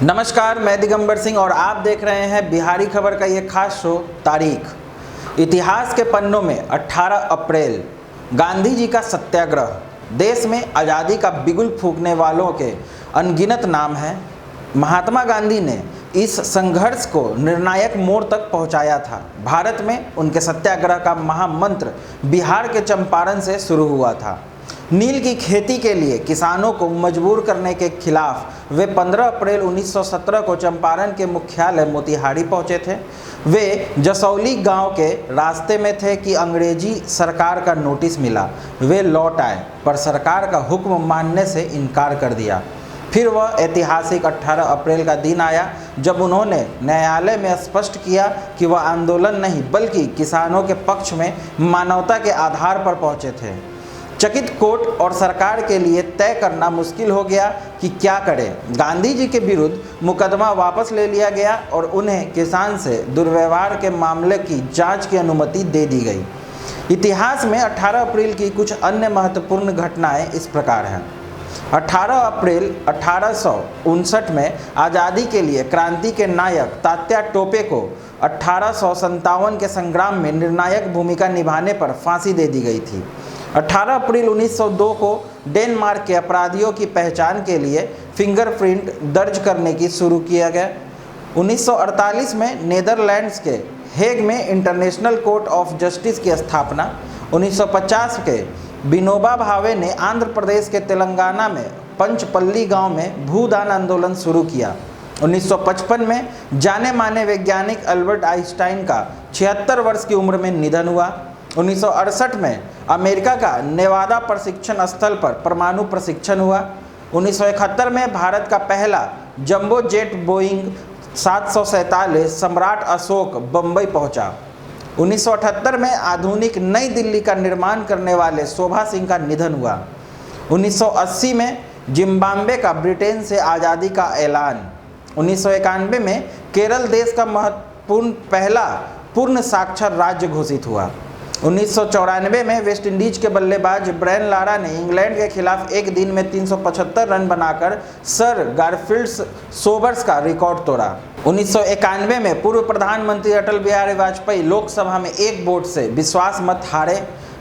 नमस्कार, मैं दिगंबर सिंह और आप देख रहे हैं बिहारी खबर का ये खास शो तारीख। इतिहास के पन्नों में 18 अप्रैल गांधी जी का सत्याग्रह। देश में आज़ादी का बिगुल फूंकने वालों के अनगिनत नाम हैं। महात्मा गांधी ने इस संघर्ष को निर्णायक मोड़ तक पहुंचाया था। भारत में उनके सत्याग्रह का महामंत्र बिहार के चंपारण से शुरू हुआ था। नील की खेती के लिए किसानों को मजबूर करने के खिलाफ वे 15 अप्रैल 1917 को चंपारण के मुख्यालय मोतिहारी पहुंचे थे। वे जसौली गांव के रास्ते में थे कि अंग्रेजी सरकार का नोटिस मिला। वे लौट आए पर सरकार का हुक्म मानने से इनकार कर दिया। फिर वह ऐतिहासिक 18 अप्रैल का दिन आया जब उन्होंने न्यायालय में स्पष्ट किया कि वह आंदोलन नहीं बल्कि किसानों के पक्ष में मानवता के आधार पर पहुंचे थे। चकित कोर्ट और सरकार के लिए तय करना मुश्किल हो गया कि क्या करें। गांधी जी के विरुद्ध मुकदमा वापस ले लिया गया और उन्हें किसान से दुर्व्यवहार के मामले की जांच की अनुमति दे दी गई। इतिहास में 18 अप्रैल की कुछ अन्य महत्वपूर्ण घटनाएं इस प्रकार हैं। 18 अप्रैल 1859 में आज़ादी के लिए क्रांति के नायक तात्या टोपे को 1857 के संग्राम में निर्णायक भूमिका निभाने पर फांसी दे दी गई थी। 18 अप्रैल 1902 को डेनमार्क के अपराधियों की पहचान के लिए फिंगरप्रिंट दर्ज करने की शुरू किया गया। 1948 में नेदरलैंड्स के हेग में इंटरनेशनल कोर्ट ऑफ जस्टिस की स्थापना। 1950 के विनोबा भावे ने आंध्र प्रदेश के तेलंगाना में पंचपल्ली गांव में भूदान आंदोलन शुरू किया। 1955 में जाने माने वैज्ञानिक अल्बर्ट आइंस्टाइन का 76 वर्ष की उम्र में निधन हुआ। 1968 में अमेरिका का नेवादा प्रशिक्षण स्थल पर परमाणु प्रशिक्षण हुआ। 1971 में भारत का पहला जंबो जेट बोइंग 747 सम्राट अशोक बम्बई पहुंचा। 1978 में आधुनिक नई दिल्ली का निर्माण करने वाले शोभा सिंह का निधन हुआ। 1980 में जिम्बाब्वे का ब्रिटेन से आज़ादी का ऐलान। 1991 में केरल देश का महत्वपूर्ण पहला पूर्ण साक्षर राज्य घोषित हुआ। 1994 में वेस्ट इंडीज के बल्लेबाज ब्रायन लारा ने इंग्लैंड के खिलाफ एक दिन में 375 रन बनाकर सर गारफील्ड सोबर्स का रिकॉर्ड तोड़ा। 1991 में पूर्व प्रधानमंत्री अटल बिहारी वाजपेयी लोकसभा में एक वोट से विश्वास मत हारे।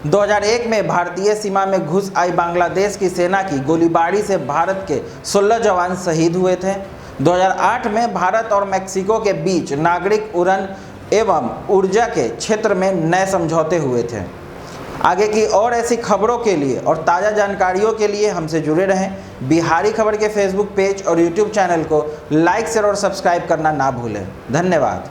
2001 में भारतीय सीमा में घुस आई बांग्लादेश की सेना की गोलीबारी से भारत के 16 जवान शहीद हुए थे। 2008 में भारत और मैक्सिको के बीच नागरिक उड़ान एवं ऊर्जा के क्षेत्र में नए समझौते हुए थे। आगे की और ऐसी खबरों के लिए और ताज़ा जानकारियों के लिए हमसे जुड़े रहें। बिहारी खबर के फेसबुक पेज और यूट्यूब चैनल को लाइक शेयर और सब्सक्राइब करना ना भूलें। धन्यवाद।